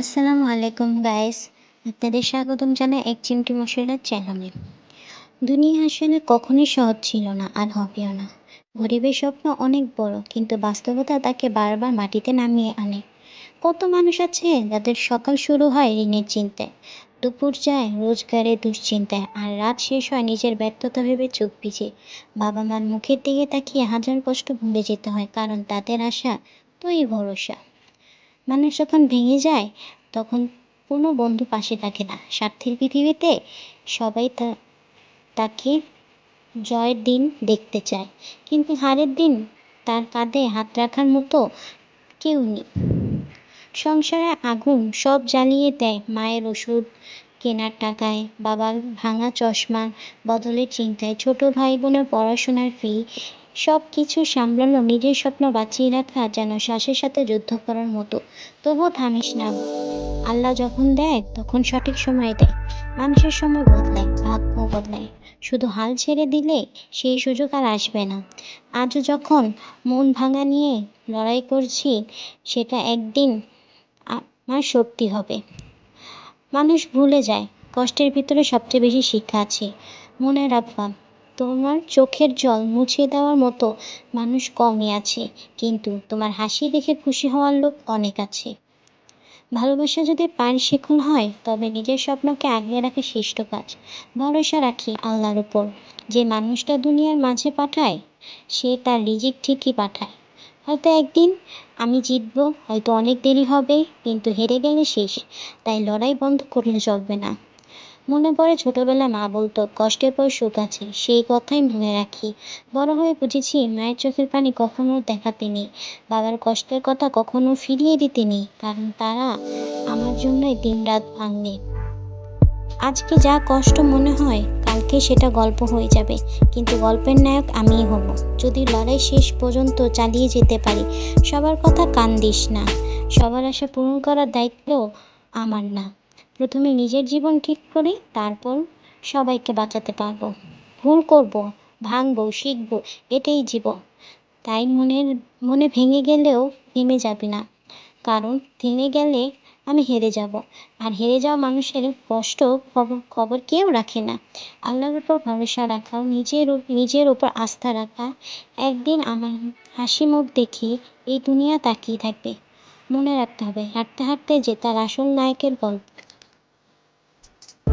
আসসালামু আলাইকুম গাইস। আপনাদের স্বাগতম জানাই এক চিমটি মশলার চ্যানেলে। দুনিয়া আসলে কখনোই সহজ ছিল না আর হবেও না। গরিবের স্বপ্ন অনেক বড়, কিন্তু বাস্তবতা তাকে বারবার মাটিতে নামিয়ে আনে। কত মানুষ আছে যাদের সকাল শুরু হয় ঋণের চিন্তায়, দুপুর যায় রোজগারের দুশ্চিন্তায়, আর রাত শেষ হয় নিজের ব্যর্থতা ভেবে চোখ ভিজে। বাবা মার মুখের দিকে তাকিয়ে হাজার কষ্ট ভুলে যেতে হয়, কারণ তাদের আশা তুই ভরসা। মানুষ যখন ভেঙে যায়, তখন কোনো বন্ধু পাশে থাকে না। স্বার্থের পৃথিবীতে সবাই তাকে জয়ের দিন দেখতে চায়, কিন্তু হারের দিন তার কাঁধে হাত রাখার মতো কেউ নেই। সংসারে আগুন সব জ্বালিয়ে দেয় মায়ের ওষুধ কেনার টাকায়, বাবার ভাঙা চশমার বদলের চিন্তায়, ছোট ভাই বোনের পড়াশোনার ফি। সব কিছু সামলানো নিজের স্বপ্ন বাঁচিয়ে রাখা যেন শ্বাসের সাথে যুদ্ধ করার মতো। তবুও থামিস না। আল্লাহ যখন দেয় তখন সঠিক সময় দেয়। মানুষের সময় বদলায়, ভাগ্য বদলায়, শুধু হাল ছেড়ে দিলে সেই সুযোগ আর আসবে না। আজও যখন মন ভাঙা নিয়ে লড়াই করছি, সেটা একদিন আমার শক্তি হবে। মানুষ ভুলে যায় কষ্টের ভিতরে সবচেয়ে বেশি শিক্ষা আছে। মনে রাখবা, তোমার চোখের জল মুছে দেওয়ার মতো মানুষ কমই আছে, কিন্তু তোমার হাসি দেখে খুশি হওয়ার লোক অনেক আছে। ভালোবাসা যদি পায়ের শিকল হয়, তবে নিজের স্বপ্নকে আগলে রাখা শ্রেষ্ঠ কাজ। ভরসা রাখি আল্লাহর উপর। যে মানুষটা দুনিয়ার মাঝে পাঠায়, সে তার রিজিক ঠিকই পাঠায়। হয়তো একদিন আমি জিতবো, হয়তো অনেক দেরি হবে, কিন্তু হেরে গেলে শেষ। তাই লড়াই বন্ধ করলে চলবে না। মনে পড়ে ছোটবেলায় মা বলতো, কষ্টের পর সুখ আছে। সেই কথাই মনে রাখি। বড় হয়ে বুঝেছি, মায়ের চোখের পানি কখনো দেখাতে নেই, বাবার কষ্টের কথা কখনো ফিরিয়ে দিতে নেই, কারণ তারা আমার জন্যই দিনরাত ভাঙে। আজকে যা কষ্ট মনে হয়, কালকে সেটা গল্প হয়ে যাবে, কিন্তু গল্পের নায়ক আমিই হব যদি লড়াই শেষ পর্যন্ত চালিয়ে যেতে পারি। সবার কথা কান দিস না, সবার আশা পূরণ করার দায়িত্ব আমার না। প্রথমে নিজের জীবন ঠিক করি, তারপর সবাইকে বাঁচাতে পারবো। ভুল করব, ভাঙবো, শিখবো, এটাই জীবন। তাই মনে ভেঙে গেলেও থেমে যাবি না, কারণ থেমে গেলে আমি হেরে যাব, আর হেরে যাওয়া মানুষের কষ্ট খবর কেউ রাখে না। আল্লাহর উপর ভরসা রাখা, নিজের উপর আস্থা রাখা। একদিন আমার হাসি মুখ দেখে এই দুনিয়া তাকিয়ে থাকবে। মনে রাখতে হবে, হাঁটতে হাঁটতে জেতার আসল নায়কের গল্প